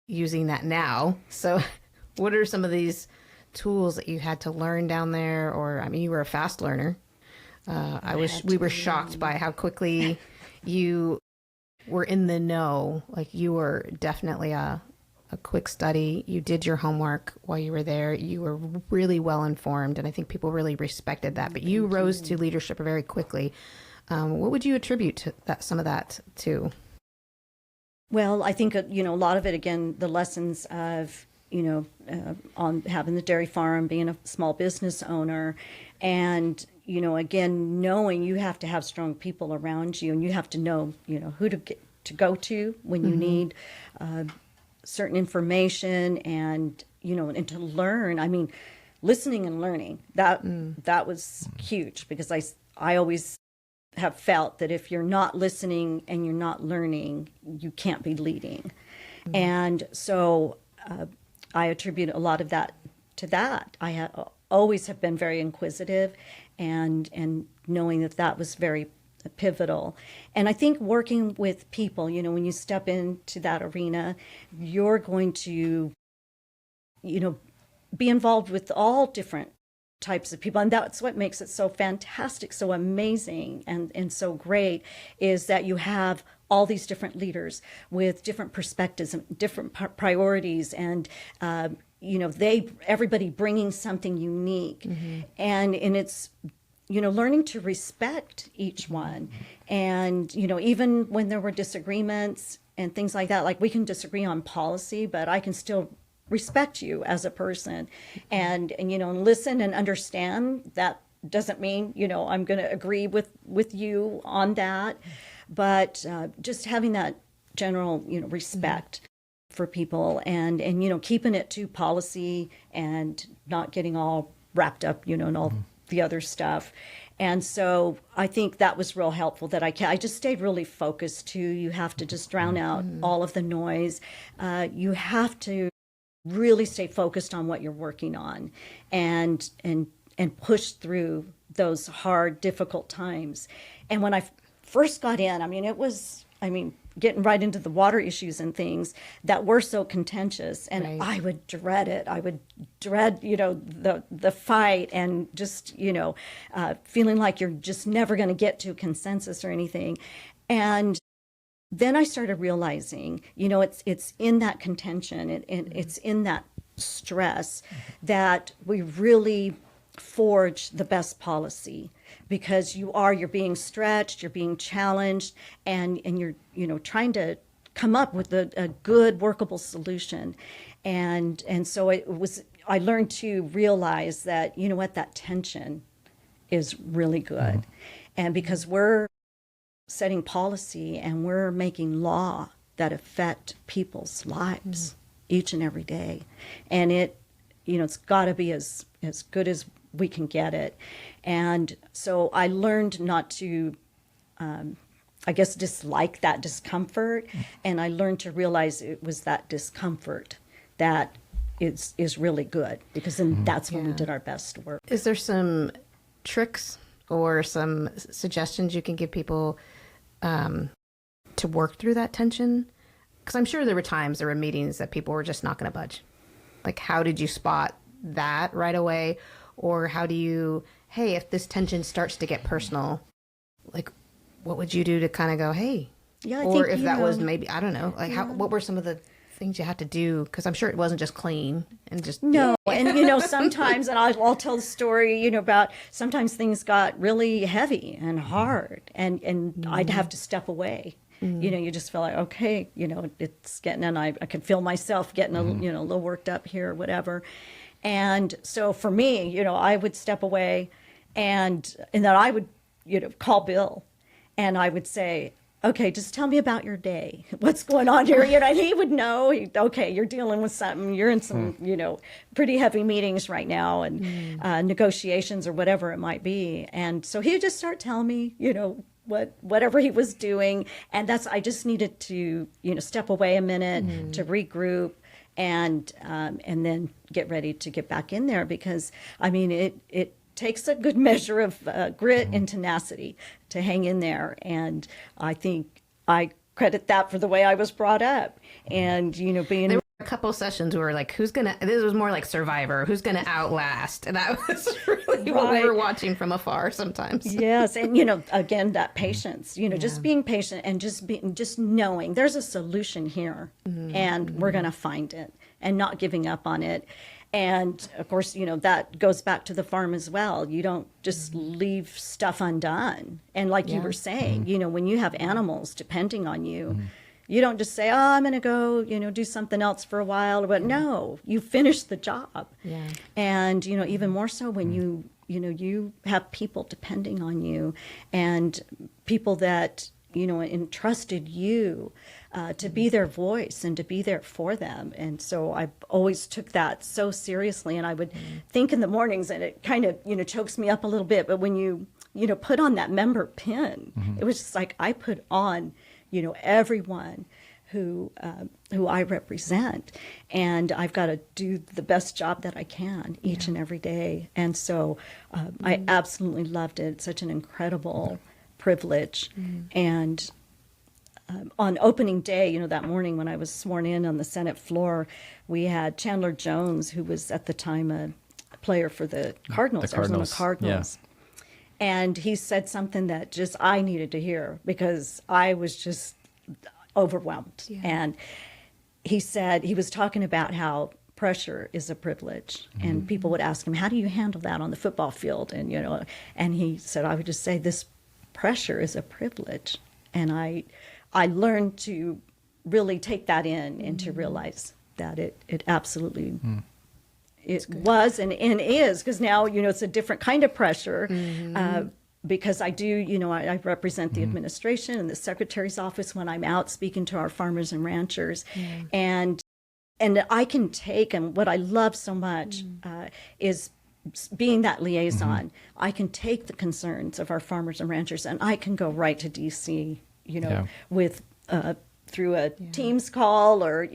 using that now. So what are some of these tools that you had to learn down there? Or, I mean, you were a fast learner. We were shocked by how quickly you were in the know. Like you were definitely a quick study. You did your homework while you were there. You were really well informed, and I think people really respected that. But you rose to leadership very quickly. What would you attribute to some of that to? Well, I think, a lot of it, again, the lessons of, on having the dairy farm, being a small business owner, and, again, knowing you have to have strong people around you, and you have to know, who to go to when you need certain information, and, and to learn. I mean, listening and learning, that was huge, because I always have felt that if you're not listening and you're not learning, you can't be leading. And so I attribute a lot of that to that. I always have been very inquisitive, and knowing that was very pivotal. And I think working with people, when you step into that arena, you're going to, be involved with all different types of people, and that's what makes it so fantastic, so amazing, and so great, is that you have all these different leaders with different perspectives and different priorities, and everybody bringing something unique, and it's learning to respect each one, and even when there were disagreements and things like that, like we can disagree on policy, but I can still respect you as a person, and listen and understand. That doesn't mean I'm going to agree with you on that, but just having that general respect for people, and keeping it to policy and not getting all wrapped up in all the other stuff. And so I think that was real helpful, that I just stayed really focused too. You have to just drown out all of the noise. You have to really stay focused on what you're working on, and push through those hard, difficult times. And when I first got in, it was getting right into the water issues and things that were so contentious, and right. I would dread it. I would dread, the fight, and just, feeling like you're just never going to get to a consensus or anything. And then I started realizing, it's in that contention, and it's in that stress that we really forge the best policy. because you're being stretched, you're being challenged, and you're, trying to come up with a good workable solution. And so I learned to realize that, that tension is really good. And because we're setting policy and we're making law that affect people's lives each and every day. And it's got to be as good as we can get it. And so I learned not to, I guess, dislike that discomfort. And I learned to realize it was that discomfort that is really good, because then that's when we did our best work. Is there some tricks or some suggestions you can give people to work through that tension? Because I'm sure there were meetings that people were just not going to budge. Like, how did you spot that right away? Or how do you, hey, if this tension starts to get personal, like, what would you do to kind of go, hey? Yeah, or if that was maybe, I don't know, like, what were some of the things you had to do? Because I'm sure it wasn't just clean and just... No, and, sometimes, and I'll tell the story, about sometimes things got really heavy and hard, and I'd have to step away. You just feel like, okay, it's getting, and I could feel myself getting a little worked up here or whatever. And so for me, I would step away, and then I would, call Bill, and I would say, okay, just tell me about your day. What's going on here? He would know, okay, you're dealing with something. You're in some, pretty heavy meetings right now, and negotiations or whatever it might be. And so he would just start telling me, whatever he was doing. And I just needed to, step away a minute to regroup and then get ready to get back in there, because it takes a good measure of grit and tenacity to hang in there. And I think I credit that for the way I was brought up. And, being... There were a couple sessions where like, this was more like Survivor, who's going to outlast. And that was really what we were watching from afar sometimes. Yes. And, again, that patience, just being patient and just knowing there's a solution here and we're going to find it, and not giving up on it. And of course, that goes back to the farm as well. You don't just leave stuff undone. And like you were saying, when you have animals depending on you, you don't just say, oh, I'm going to go, do something else for a while. But no, you finish the job. Yeah. And, even more so when you have people depending on you, and people that, entrusted you to be their voice and to be there for them. And so I always took that so seriously. And I would think in the mornings, and it kind of, chokes me up a little bit. But when you put on that member pin, it was just like I put on, everyone who I represent. And I've got to do the best job that I can each and every day. And so I absolutely loved it. It's such an incredible privilege. And on opening day, that morning when I was sworn in on the Senate floor, we had Chandler Jones, who was at the time a player for the Cardinals, Arizona Cardinals. Yeah. And he said something that just I needed to hear, because I was just overwhelmed. Yeah. And he said, he was talking about how pressure is a privilege. And people would ask him, how do you handle that on the football field? And, and he said, I would just say, this pressure is a privilege. And I learned to really take that in and to realize that it absolutely it was and is, because now it's a different kind of pressure, because I do I represent the administration and the secretary's office when I'm out speaking to our farmers and ranchers, and I can take, and what I love so much is being that liaison. I can take the concerns of our farmers and ranchers, and I can go right to DC, with through a Teams call or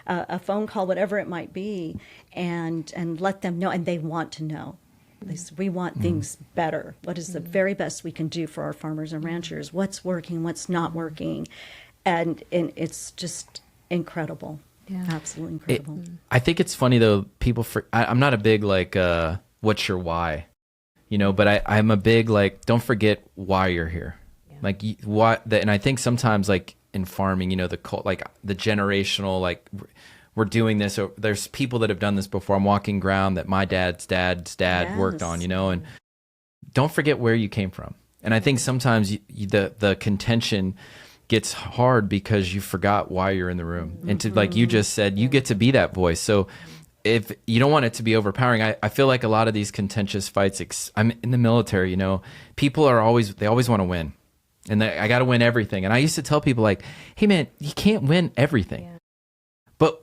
a phone call, whatever it might be, and let them know. And they want to know. They say, we want things better. What is the very best we can do for our farmers and ranchers? What's working? What's not working? And it's just incredible. Yeah, absolutely incredible. I think it's funny though. I'm not a big what's your why, but I'm a big don't forget why you're here. Yeah. And I think sometimes in farming, the generational, we're doing this. Or there's people that have done this before. I'm walking ground that my dad's dad worked on, and don't forget where you came from. And I think sometimes the contention gets hard because you forgot why you're in the room. And to, like you just said, you get to be that voice. So if you don't want it to be overpowering, I feel like a lot of these contentious fights, I'm in the military, you know, people are always want to win. And I got to win everything. And I used to tell people like, hey man, you can't win everything. Yeah. But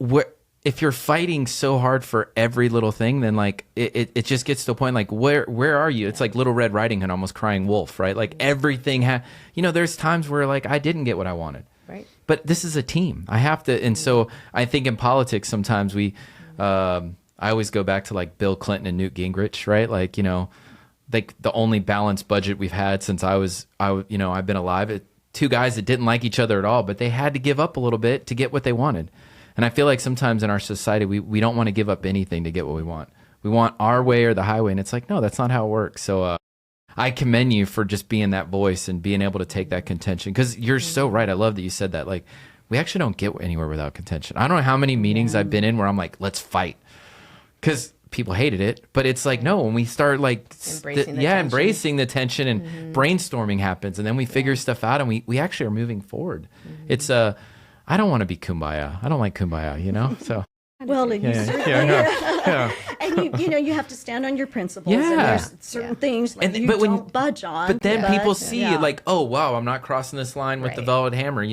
if you're fighting so hard for every little thing, then like it just gets to a point like, where are you? It's like Little Red Riding Hood almost crying wolf, right? Like everything, there's times where like I didn't get what I wanted. Right. But this is a team. I have to. And so I think in politics, sometimes I always go back to like Bill Clinton and Newt Gingrich, right? Like, like the only balanced budget we've had since I've been alive. Two guys that didn't like each other at all, but they had to give up a little bit to get what they wanted. And I feel like sometimes in our society, we don't want to give up anything to get what we want. We want our way or the highway. And it's like, no, that's not how it works. So I commend you for just being that voice and being able to take that contention. Because you're so right. I love that you said that. Like, we actually don't get anywhere without contention. I don't know how many meetings I've been in where I'm like, let's fight. Because people hated it. But it's like, no, when we start like embracing the tension and brainstorming happens. And then we figure stuff out and we actually are moving forward. It's I don't want to be kumbaya. I don't like kumbaya, so. Well, and you you have to stand on your principles. And there's certain things like you don't budge on. But then people see it like, oh wow, I'm not crossing this line with the velvet hammer.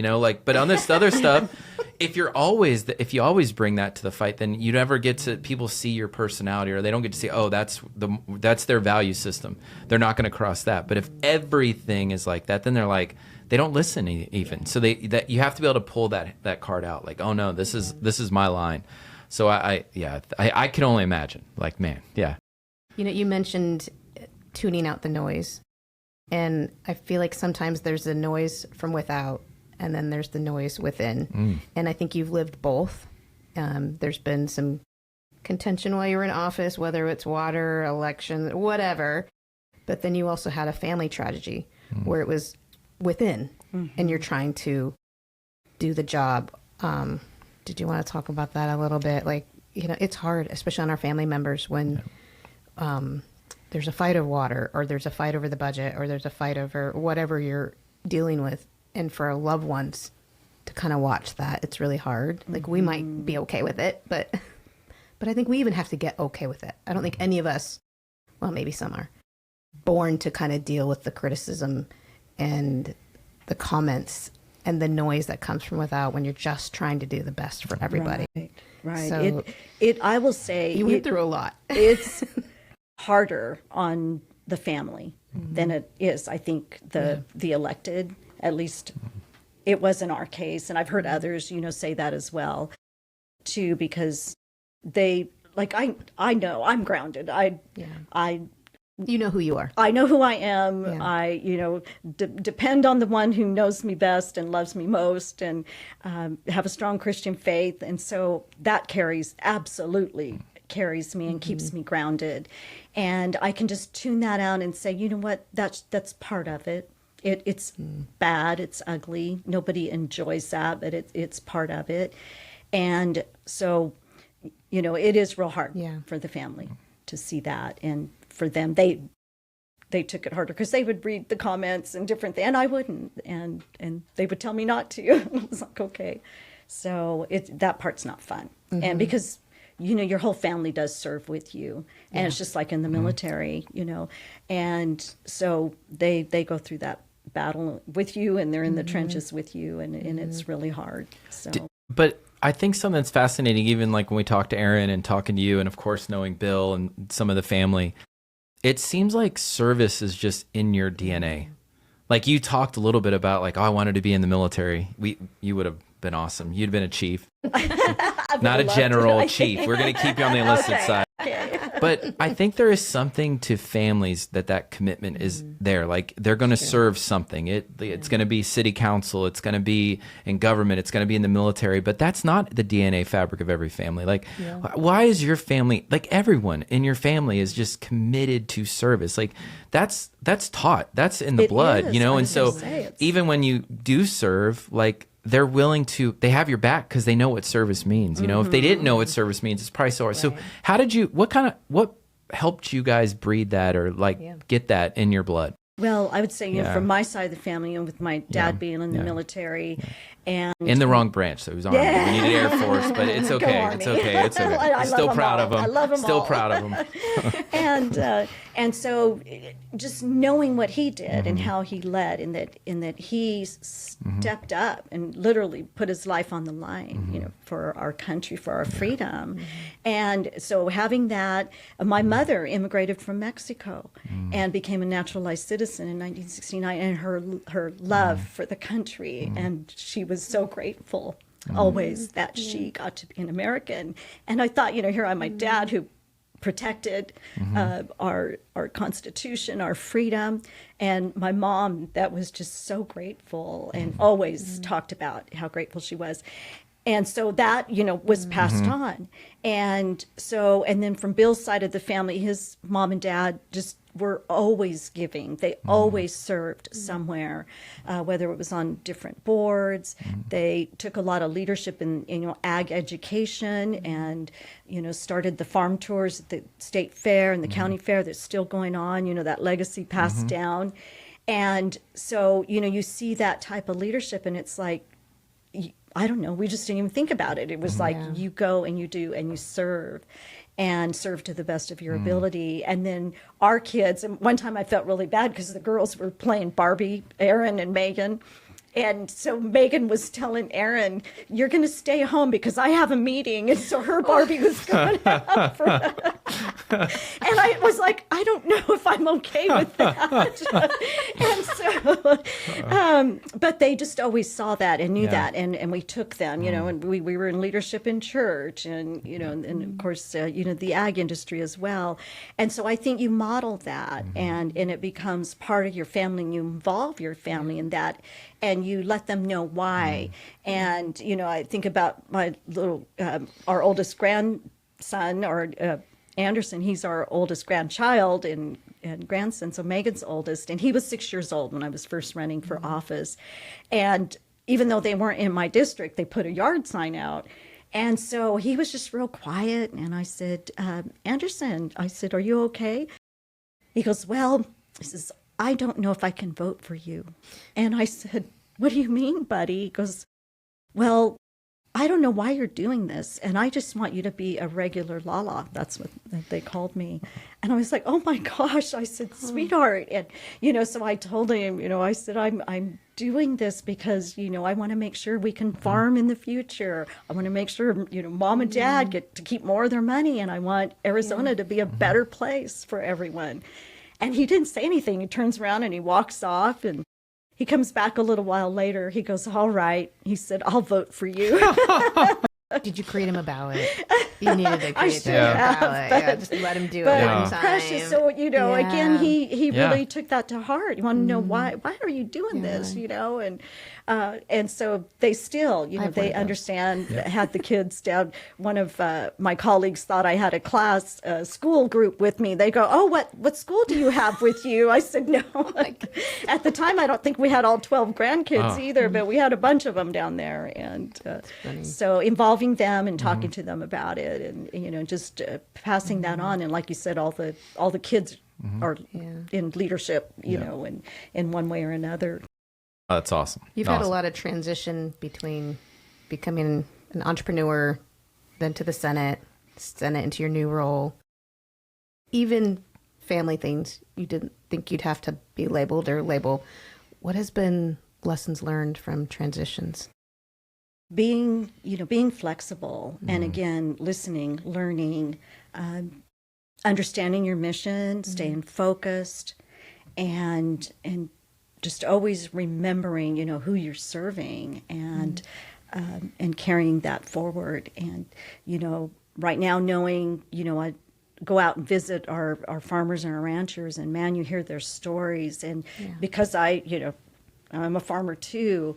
But on this other stuff, if you always bring that to the fight, then you never get to people see your personality, or they don't get to see, oh, that's their value system. They're not going to cross that. But if everything is like that, then they're like, they don't listen even. So you have to be able to pull that card out. Like, oh no, this is my line. So I can only imagine. Like, man, yeah. You mentioned tuning out the noise, and I feel like sometimes there's the noise from without, and then there's the noise within. And I think you've lived both. There's been some contention while you were in office, whether it's water, election, whatever. But then you also had a family tragedy where it was within, and you're trying to do the job. Did you want to talk about that a little bit? Like, it's hard, especially on our family members when there's a fight over water, or there's a fight over the budget, or there's a fight over whatever you're dealing with. And for our loved ones to kind of watch that, it's really hard. Like, we might be okay with it, but I think we even have to get okay with it. I don't think any of us, well, maybe some are, born to kind of deal with the criticism and the comments and the noise that comes from without when you're just trying to do the best for everybody. Right. So I will say, you went through a lot. It's harder on the family than it is, I think, the elected. At least it was in our case, and I've heard others, say that as well, too, because they like I know I'm grounded. You know who you are. I know who I am. Yeah. I, depend on the one who knows me best and loves me most, and have a strong Christian faith. And so that absolutely carries me and keeps me grounded. And I can just tune that out and say, you know what, that's part of it. It's bad. It's ugly. Nobody enjoys that, but it's part of it. And so, it is real hard for the family to see that. And for them, they took it harder because they would read the comments and different things, and I wouldn't, and they would tell me not to. I was like, okay. So that part's not fun. And because your whole family does serve with you, and it's just like in the military, and so they go through that battle with you, and they're in the trenches with you, and it's really hard. So but I think something that's fascinating, even like when we talk to Aaron and talking to you, and of course knowing Bill and some of the family, it seems like service is just in your DNA. Like, you talked a little bit about like, oh, I wanted to be in the military. You would have been awesome. You'd been a chief, not a general, chief. We're going to keep you on the enlisted side. Okay. But I think there is something to families that commitment is there. Like, they're going to serve something. It's going to be city council. It's going to be in government. It's going to be in the military. But that's not the DNA fabric of every family. Like, why is your family, like everyone in your family is just committed to service? Like, that's taught. That's in the blood, And so even when you do serve, like, they're willing to, they have your back because they know what service means. If they didn't know what service means, it's probably so hard. So how did you, what helped you guys breed that or get that in your blood? Well, I would say, from my side of the family, and with my dad being in the military, and in the wrong branch, so he was Army. We needed Air Force, but it's okay. It's okay. It's okay. I Still love proud them of him. I love them Still all. proud of him. And so, just knowing what he did and how he led, in that he stepped up and literally put his life on the line, for our country, for our freedom. And so, having that, my mother immigrated from Mexico and became a naturalized citizen in 1969, and her love for the country, and she was so grateful always that she got to be an American. And I thought, here I'm my dad who protected our Constitution, our freedom, and my mom that was just so grateful and always talked about how grateful she was. And so that, was passed on. And so, and then from Bill's side of the family, his mom and dad just were always giving. They always served somewhere, whether it was on different boards. They took a lot of leadership in ag education, and, started the farm tours at the state fair and the county fair that's still going on, that legacy passed down. And so, you see that type of leadership, and it's like, I don't know, we just didn't even think about it. It was like you go and you do and you serve to the best of your ability. And then our kids, and one time I felt really bad because the girls were playing Barbie, Aaron and Megan. And so Megan was telling Aaron, "You're going to stay home because I have a meeting." And so her Barbie was going out for and I was like, I don't know if I'm okay with that. And so, but they just always saw that and knew that. And we took them, and we were in leadership in church and, and of course, the ag industry as well. And so I think you model that and it becomes part of your family, and you involve your family in that. And you let them know why. And, I think about my little, our oldest grandson, or Anderson, he's our oldest grandchild and grandson, so Megan's oldest. And he was 6 years old when I was first running for office. And even though they weren't in my district, they put a yard sign out. And so he was just real quiet. And I said, Anderson, I said, "Are you okay?" He goes, "Well," he says, "I don't know if I can vote for you." And I said, "What do you mean, buddy?" He goes, "Well, I don't know why you're doing this, and I just want you to be a regular Lala." That's what they called me. And I was like, "Oh my gosh." I said, "Sweetheart." And, so I told him, I said, I'm doing this because, I want to make sure we can farm in the future. I want to make sure, mom and dad get to keep more of their money, and I want Arizona to be a better place for everyone. And he didn't say anything. He turns around and he walks off, and he comes back a little while later. He goes, "All right." He said, "I'll vote for you." Did you create him a ballot? You needed to create him a ballot. Just let him do it one time. Precious. So, again, he really took that to heart. You want to know why are you doing this, and so they still, they understand, had the kids down. One of my colleagues thought I had a school group with me. They go, "Oh, what school do you have with you?" I said, "No." At the time, I don't think we had all 12 grandkids either, but we had a bunch of them down there. And so involving them and talking to them about it, and just passing that on. And like you said, all the kids are in leadership, in one way or another. Oh, that's awesome. You've had a lot of transition between becoming an entrepreneur, then to the Senate into your new role. Even family things you didn't think you'd have to be labeled or label. What has been lessons learned from transitions? Being flexible, and again, listening, learning, understanding your mission, staying focused, and just always remembering, who you're serving, and carrying that forward. And, right now knowing, I go out and visit our farmers and our ranchers, and man, you hear their stories. And because I'm a farmer too,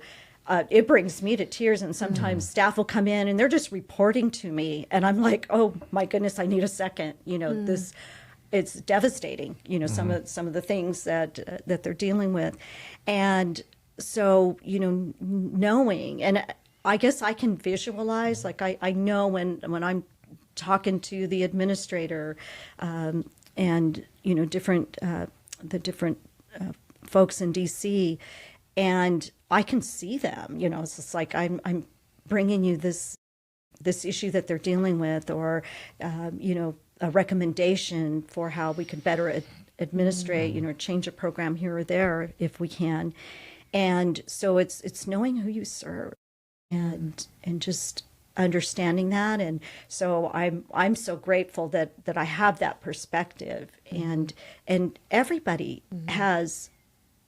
it brings me to tears. And sometimes staff will come in and they're just reporting to me, and I'm like, "Oh my goodness, I need a second." This, it's devastating. Some of the things that they're dealing with, and so knowing, and I guess I can visualize. Like I know when I'm talking to the administrator, different the different folks in DC, and I can see them. It's just like I'm bringing you this issue that they're dealing with, or a recommendation for how we could better administrate, change a program here or there if we can. And so it's knowing who you serve and just understanding that. And so I'm so grateful that I have that perspective, and everybody has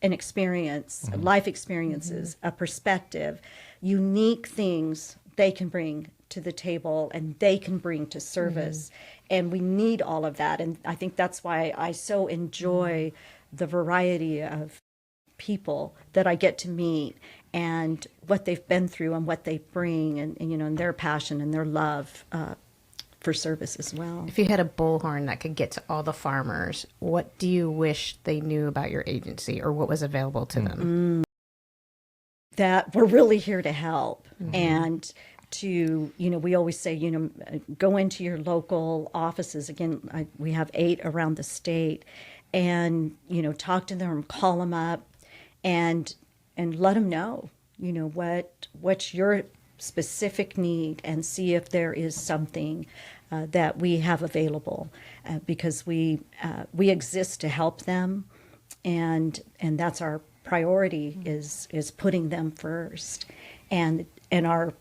an experience, life experiences, a perspective, unique things they can bring to the table and they can bring to service. And we need all of that. And I think that's why I so enjoy the variety of people that I get to meet and what they've been through and what they bring, and their passion and their love for service as well. If you had a bullhorn that could get to all the farmers, what do you wish they knew about your agency, or what was available to them? That we're really here to help, and to, we always say, go into your local offices. Again, we have 8 around the state, and, talk to them, call them up, and let them know, what's your specific need, and see if there is something that we have available, because we exist to help them, and that's our priority, is putting them first, and our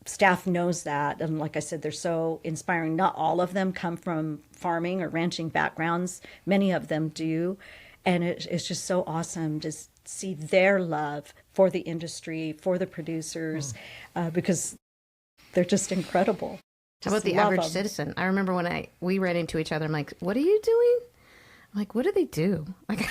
staff knows that. And like I said, they're so inspiring. Not all of them come from farming or ranching backgrounds. Many of them do. And it's just so awesome to see their love for the industry, for the producers, because they're just incredible. How about the average citizen? I remember when we ran into each other, I'm like, what are you doing? I'm like, what do they do? Like,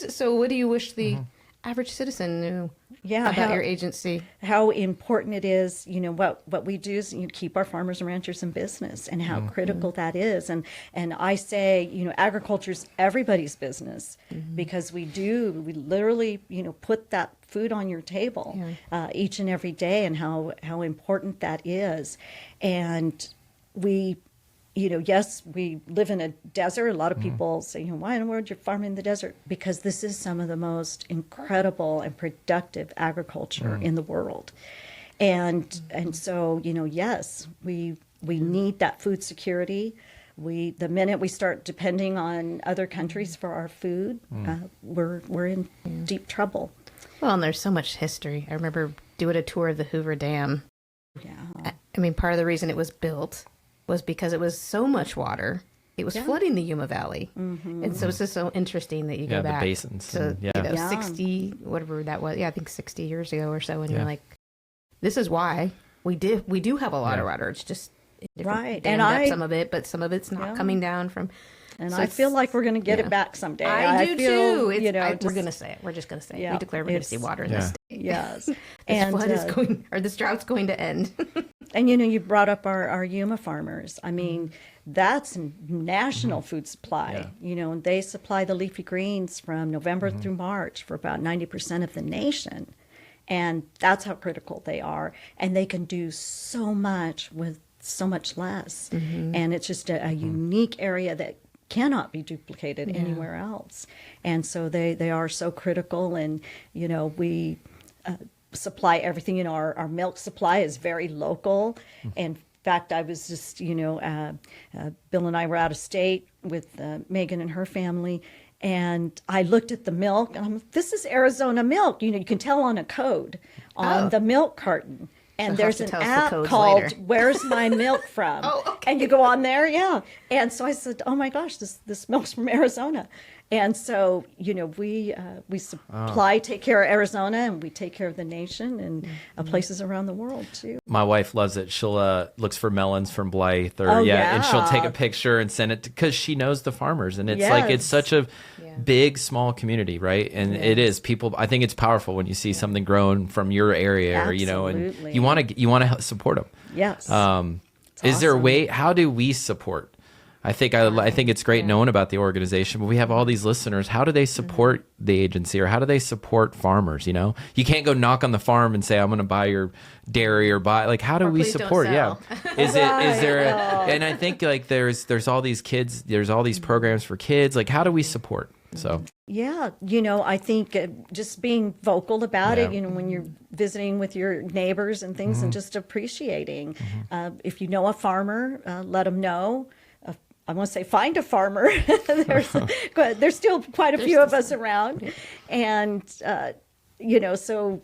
so what do you wish the average citizen knew about your agency? How important it is, what we do is keep our farmers and ranchers in business, and how critical that is. And I say, agriculture's everybody's business, because we literally, put that food on your table each and every day, and how important that is. And we, yes, we live in a desert. A lot of people say, why in the world you're farming in the desert? Because this is some of the most incredible and productive agriculture in the world. And so, yes, we need that food security. The minute we start depending on other countries for our food, we're in deep trouble. Well, and there's so much history. I remember doing a tour of the Hoover Dam. Yeah. I mean, part of the reason it was built was because it was so much water. It was flooding the Yuma Valley. And so it's just so interesting that you go back the basins to 60, whatever that was. Yeah, I think 60 years ago or so. And you're like, this is why we do have a lot of water. It's just right. And some of it, but some of it's not coming down from. And so I feel like we're going to get it back someday. I do too. We're going to say it. We're just going to say it. We declare we're going to see water in this state. Yes. And flood is going, or this drought's going to end. And you brought up our Yuma farmers. I mean, that's national food supply. And they supply the leafy greens from November through March for about 90% of the nation. And that's how critical they are. And they can do so much with so much less. And it's just a unique area that cannot be duplicated anywhere else. And so they are so critical. And, we supply everything. Our milk supply is very local. In fact, I was just, Bill and I were out of state with Megan and her family, and I looked at the milk, and I'm like, this is Arizona milk. You can tell on a code on the milk carton. And so there's an app called later. Where's My Milk From? And you go on there, And so I said, oh my gosh, this milk's from Arizona. And so, we supply, take care of Arizona, and we take care of the nation and places around the world too. My wife loves it. She'll looks for melons from Blythe, and she'll take a picture and send it because she knows the farmers, and it's like it's such a big small community, right? And it is people. I think it's powerful when you see something grown from your area, Absolutely. and you want to support them. Yes. Is there a way? How do we support? I think it's great knowing about the organization, but we have all these listeners. How do they support the agency, or how do they support farmers? You can't go knock on the farm and say, I'm going to buy your dairy or buy, like, how do we support? Yeah. Is there, and I think like there's all these kids, there's all these programs for kids. Like, how do we support? So. Yeah, I think just being vocal about it, when you're visiting with your neighbors and things, and just appreciating. If you know a farmer, let them know. I want to say find a farmer. There's still quite a few of us around. And, so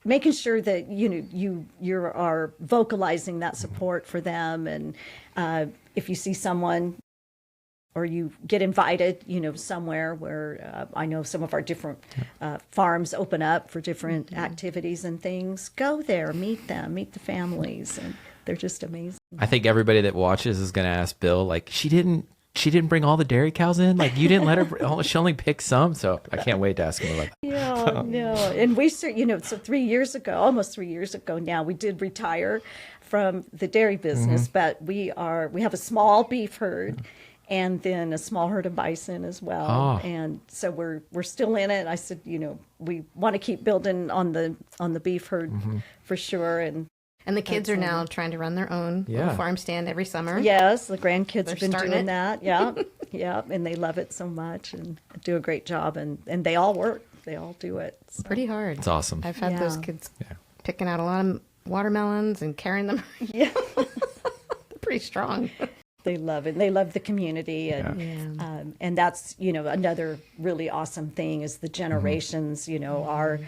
making sure that, you are vocalizing that support for them. And if you see someone, or you get invited, somewhere where I know some of our different farms open up for different activities and things, go there, meet them, meet the families, and they're just amazing. I think everybody that watches is going to ask Bill, like, she didn't bring all the dairy cows in? Like, you didn't let her, she only picked some? So I can't wait to ask him about that. Yeah, no. And we, so 3 years ago, almost 3 years ago now, we did retire from the dairy business, but we have a small beef herd, and then a small herd of bison as well. Oh. And so we're still in it. I said, we want to keep building on the beef herd for sure. And the kids are now trying to run their own little farm stand every summer. Yes, the grandkids have been doing that. Yeah, yeah, and they love it so much and do a great job. And they all work. They all do it. So. Pretty hard. It's awesome. I've had those kids picking out a lot of watermelons and carrying them. Yeah. They're pretty strong. They love it. They love the community, and that's another really awesome thing is the generations. Our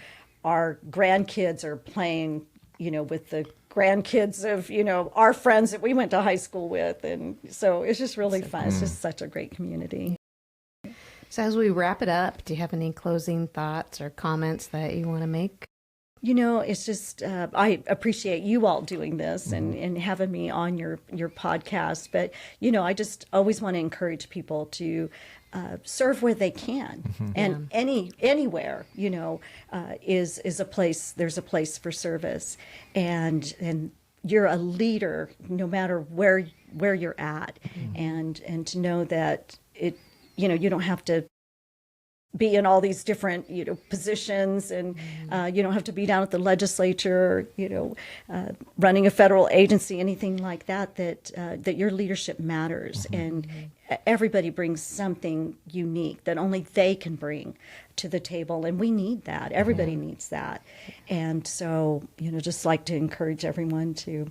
grandkids are playing with the grandkids of our friends that we went to high school with, and so it's just really fun. It's just such a great community. So as we wrap it up, do you have any closing thoughts or comments that you want to make? It's just, I appreciate you all doing this and having me on your podcast. But, I just always want to encourage people to serve where they can. And anywhere, is a place, there's a place for service. And you're a leader no matter where you're at. And to know that you don't have to be in all these different, positions, and you don't have to be down at the legislature, running a federal agency, anything like that. That your leadership matters, and everybody brings something unique that only they can bring to the table, and we need that. Everybody needs that, and so just like to encourage everyone to,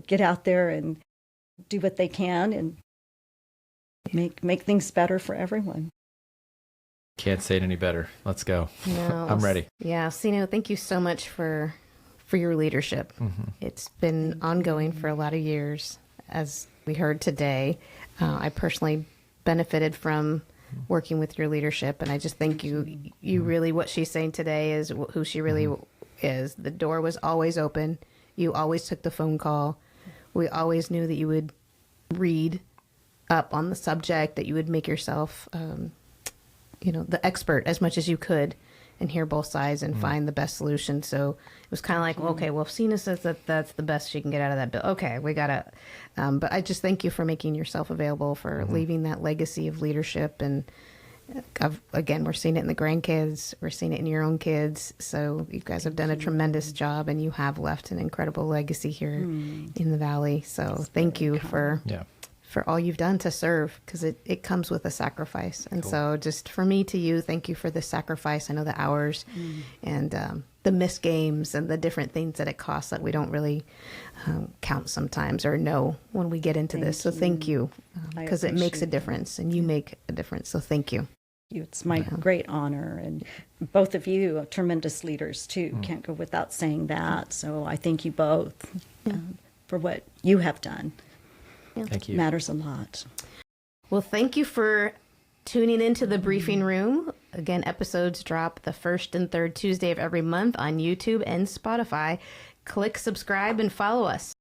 get out there and do what they can and make things better for everyone. Can't say it any better. Let's go. No, I'm ready. Yeah, Sine, thank you so much for your leadership. It's been ongoing for a lot of years, as we heard today. I personally benefited from working with your leadership, and I just thank you. You really, what she's saying today is who she really is. The door was always open. You always took the phone call. We always knew that you would read up on the subject, that you would make yourself the expert as much as you could, and hear both sides and find the best solution. So it was kind of like, okay, well, if Sina says that that's the best she can get out of that bill, okay, we gotta. But I just thank you for making yourself available, for leaving that legacy of leadership. And again, we're seeing it in the grandkids, we're seeing it in your own kids. So you guys have done a tremendous job, and you have left an incredible legacy here in the Valley. So thank you for all you've done to serve, because it comes with a sacrifice. And so just for me to you, thank you for the sacrifice. I know the hours and the missed games and the different things that it costs that we don't really count sometimes or know when we get into this. So thank you, because it makes a difference, and you make a difference. So thank you. It's my great honor, and both of you are tremendous leaders too. Can't go without saying that. So I thank you both for what you have done. Thank you. Matters a lot. Well, thank you for tuning into the briefing room. Again, episodes drop the first and third Tuesday of every month on YouTube and Spotify. Click subscribe and follow us.